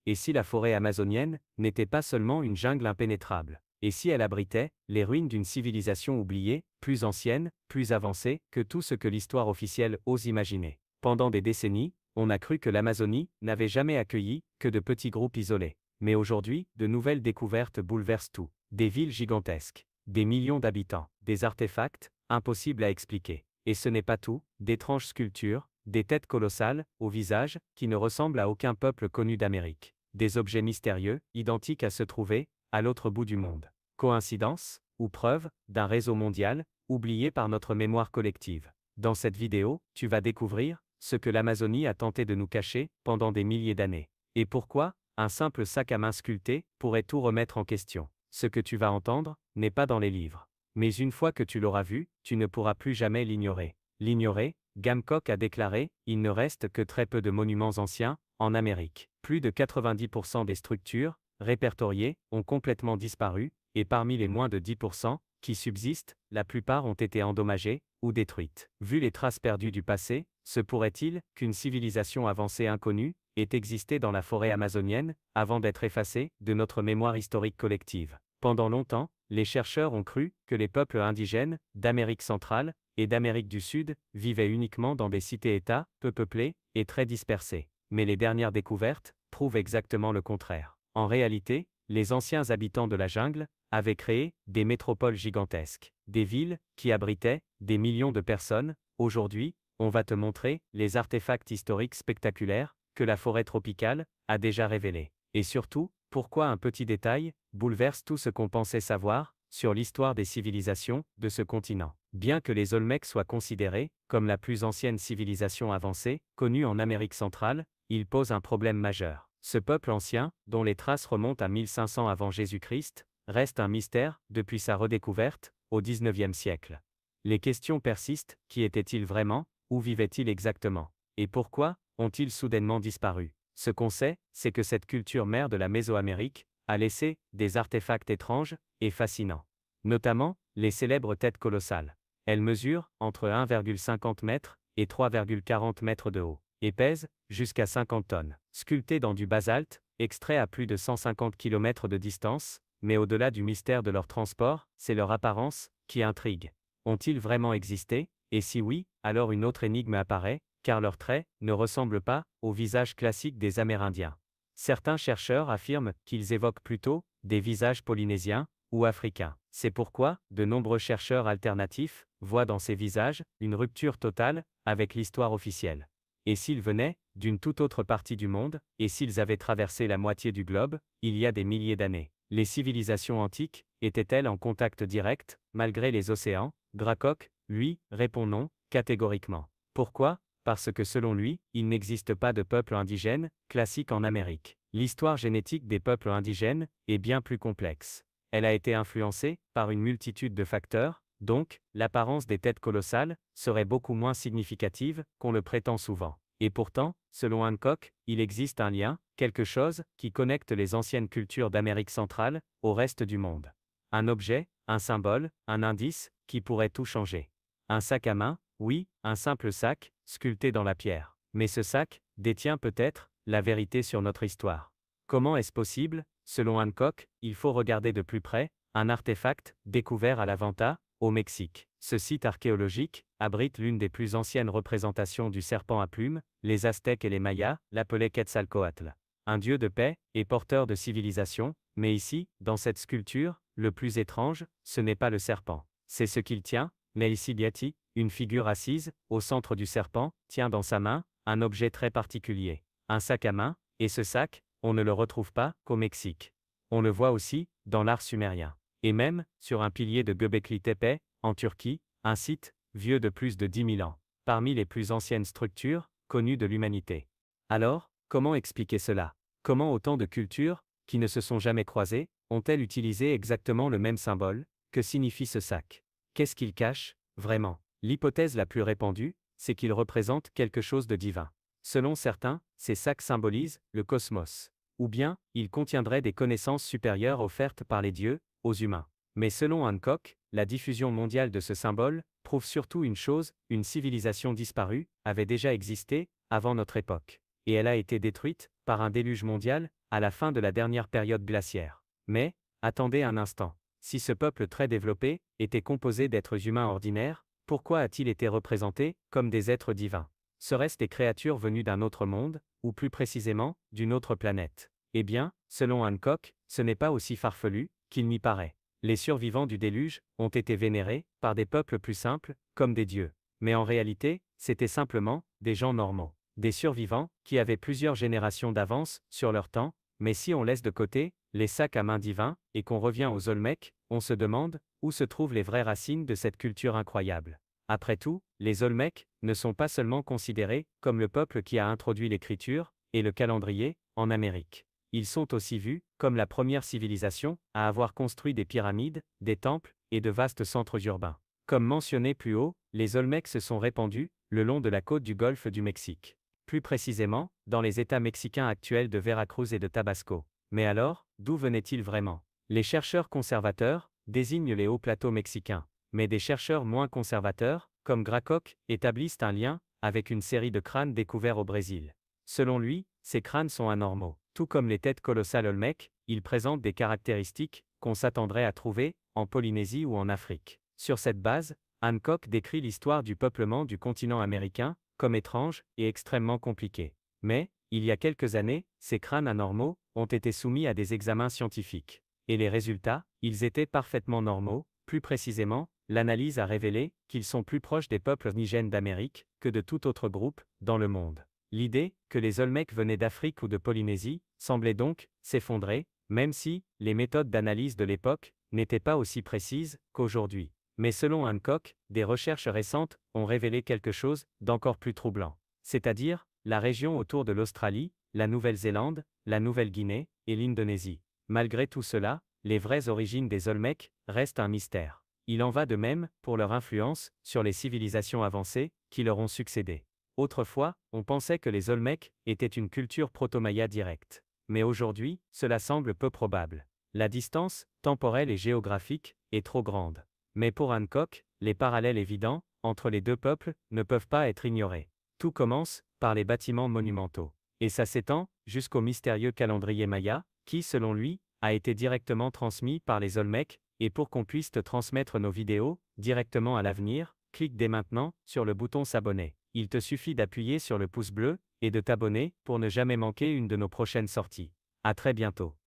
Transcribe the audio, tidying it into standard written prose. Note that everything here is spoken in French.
Et si la forêt amazonienne n'était pas seulement une jungle impénétrable? Et si elle abritait les ruines d'une civilisation oubliée, plus ancienne, plus avancée que tout ce que l'histoire officielle ose imaginer? Pendant des décennies, on a cru que l'Amazonie n'avait jamais accueilli que de petits groupes isolés. Mais aujourd'hui, de nouvelles découvertes bouleversent tout. Des villes gigantesques, des millions d'habitants, des artefacts impossibles à expliquer. Et ce n'est pas tout, d'étranges sculptures, des têtes colossales, au visage, qui ne ressemblent à aucun peuple connu d'Amérique. Des objets mystérieux, identiques à se trouver à l'autre bout du monde. Coïncidence, ou preuve, d'un réseau mondial, oublié par notre mémoire collective? Dans cette vidéo, tu vas découvrir ce que l'Amazonie a tenté de nous cacher pendant des milliers d'années. Et pourquoi un simple sac à main sculpté pourrait tout remettre en question. Ce que tu vas entendre n'est pas dans les livres. Mais une fois que tu l'auras vu, tu ne pourras plus jamais l'ignorer. L'ignorer, Gamcock a déclaré, il ne reste que très peu de monuments anciens en Amérique. Plus de 90% des structures répertoriées ont complètement disparu, et parmi les moins de 10% qui subsistent, la plupart ont été endommagées ou détruites. Vu les traces perdues du passé, se pourrait-il qu'une civilisation avancée inconnue ait existé dans la forêt amazonienne avant d'être effacée de notre mémoire historique collective? Pendant longtemps, les chercheurs ont cru que les peuples indigènes d'Amérique centrale et d'Amérique du Sud vivaient uniquement dans des cités-États peu peuplées et très dispersées. Mais les dernières découvertes prouvent exactement le contraire. En réalité, les anciens habitants de la jungle avaient créé des métropoles gigantesques, des villes qui abritaient des millions de personnes. Aujourd'hui, on va te montrer les artefacts historiques spectaculaires que la forêt tropicale a déjà révélés. Et surtout, pourquoi un petit détail bouleverse tout ce qu'on pensait savoir sur l'histoire des civilisations de ce continent. Bien que les Olmecs soient considérés comme la plus ancienne civilisation avancée connue en Amérique centrale, ils posent un problème majeur. Ce peuple ancien, dont les traces remontent à 1500 avant Jésus-Christ, reste un mystère depuis sa redécouverte au XIXe siècle. Les questions persistent, qui étaient-ils vraiment, où vivaient-ils exactement, et pourquoi ont-ils soudainement disparu? Ce qu'on sait, c'est que cette culture mère de la Mésoamérique a laissé des artefacts étranges et fascinants. Notamment, les célèbres têtes colossales. Elles mesurent entre 1,50 m et 3,40 m de haut, et pèsent jusqu'à 50 tonnes. Sculptées dans du basalte, extrait à plus de 150 km de distance, mais au-delà du mystère de leur transport, c'est leur apparence qui intrigue. Ont-ils vraiment existé? Et si oui, alors une autre énigme apparaît, car leurs traits ne ressemblent pas au visage classique des Amérindiens. Certains chercheurs affirment qu'ils évoquent plutôt des visages polynésiens ou africains. C'est pourquoi de nombreux chercheurs alternatifs voient dans ces visages une rupture totale avec l'histoire officielle. Et s'ils venaient d'une toute autre partie du monde, et s'ils avaient traversé la moitié du globe, il y a des milliers d'années? Les civilisations antiques étaient-elles en contact direct, malgré les océans? Gracok, lui, répond non, catégoriquement. Pourquoi? Parce que selon lui, il n'existe pas de peuple indigène classique en Amérique. L'histoire génétique des peuples indigènes est bien plus complexe. Elle a été influencée par une multitude de facteurs, donc, l'apparence des têtes colossales serait beaucoup moins significative qu'on le prétend souvent. Et pourtant, selon Hancock, il existe un lien, quelque chose, qui connecte les anciennes cultures d'Amérique centrale au reste du monde. Un objet, un symbole, un indice, qui pourrait tout changer. Un sac à main, oui, un simple sac, sculpté dans la pierre. Mais ce sac détient peut-être la vérité sur notre histoire. Comment est-ce possible? Selon Hancock, il faut regarder de plus près un artefact découvert à La Venta, au Mexique. Ce site archéologique abrite l'une des plus anciennes représentations du serpent à plumes. Les Aztèques et les Mayas l'appelaient Quetzalcoatl, un dieu de paix et porteur de civilisation. Mais ici, dans cette sculpture, le plus étrange, ce n'est pas le serpent. C'est ce qu'il tient. Melciliati, une figure assise au centre du serpent, tient dans sa main un objet très particulier, un sac à main, et ce sac, on ne le retrouve pas qu'au Mexique. On le voit aussi dans l'art sumérien, et même sur un pilier de Göbekli Tepe, en Turquie, un site vieux de plus de 10 000 ans, parmi les plus anciennes structures connues de l'humanité. Alors, comment expliquer cela? Comment autant de cultures, qui ne se sont jamais croisées, ont-elles utilisé exactement le même symbole? Que signifie ce sac? Qu'est-ce qu'il cache, vraiment? L'hypothèse la plus répandue, c'est qu'il représente quelque chose de divin. Selon certains, ces sacs symbolisent le cosmos. Ou bien, ils contiendraient des connaissances supérieures offertes par les dieux aux humains. Mais selon Hancock, la diffusion mondiale de ce symbole prouve surtout une chose, une civilisation disparue avait déjà existé avant notre époque. Et elle a été détruite par un déluge mondial à la fin de la dernière période glaciaire. Mais, attendez un instant. Si ce peuple très développé était composé d'êtres humains ordinaires, pourquoi a-t-il été représenté comme des êtres divins? Seraient-ce des créatures venues d'un autre monde, ou plus précisément, d'une autre planète? Eh bien, selon Hancock, ce n'est pas aussi farfelu qu'il n'y paraît. Les survivants du déluge ont été vénérés, par des peuples plus simples, comme des dieux. Mais en réalité, c'étaient simplement des gens normaux. Des survivants, qui avaient plusieurs générations d'avance sur leur temps, mais si on laisse de côté les sacs à main divins, et qu'on revient aux Olmecs, on se demande où se trouvent les vraies racines de cette culture incroyable. Après tout, les Olmecs ne sont pas seulement considérés comme le peuple qui a introduit l'écriture et le calendrier en Amérique. Ils sont aussi vus comme la première civilisation à avoir construit des pyramides, des temples et de vastes centres urbains. Comme mentionné plus haut, les Olmecs se sont répandus le long de la côte du golfe du Mexique. Plus précisément, dans les États mexicains actuels de Veracruz et de Tabasco. Mais alors, d'où venaient-ils vraiment? Les chercheurs conservateurs désignent les hauts plateaux mexicains, mais des chercheurs moins conservateurs, comme Gracok, établissent un lien avec une série de crânes découverts au Brésil. Selon lui, ces crânes sont anormaux. Tout comme les têtes colossales Olmec, ils présentent des caractéristiques qu'on s'attendrait à trouver en Polynésie ou en Afrique. Sur cette base, Hancock décrit l'histoire du peuplement du continent américain comme étrange et extrêmement compliquée. Mais, il y a quelques années, ces crânes anormaux ont été soumis à des examens scientifiques. Et les résultats, ils étaient parfaitement normaux. Plus précisément, l'analyse a révélé qu'ils sont plus proches des peuples indigènes d'Amérique que de tout autre groupe dans le monde. L'idée que les Olmecs venaient d'Afrique ou de Polynésie semblait donc s'effondrer, même si les méthodes d'analyse de l'époque n'étaient pas aussi précises qu'aujourd'hui. Mais selon Hancock, des recherches récentes ont révélé quelque chose d'encore plus troublant. C'est-à-dire, la région autour de l'Australie, la Nouvelle-Zélande, la Nouvelle-Guinée et l'Indonésie. Malgré tout cela, les vraies origines des Olmecs restent un mystère. Il en va de même pour leur influence sur les civilisations avancées qui leur ont succédé. Autrefois, on pensait que les Olmecs étaient une culture proto-maya directe. Mais aujourd'hui, cela semble peu probable. La distance, temporelle et géographique, est trop grande. Mais pour Hancock, les parallèles évidents entre les deux peuples ne peuvent pas être ignorés. Tout commence par les bâtiments monumentaux. Et ça s'étend jusqu'au mystérieux calendrier maya, qui, selon lui, a été directement transmis par les Olmecs, et pour qu'on puisse te transmettre nos vidéos directement à l'avenir, clique dès maintenant sur le bouton s'abonner. Il te suffit d'appuyer sur le pouce bleu et de t'abonner pour ne jamais manquer une de nos prochaines sorties. À très bientôt.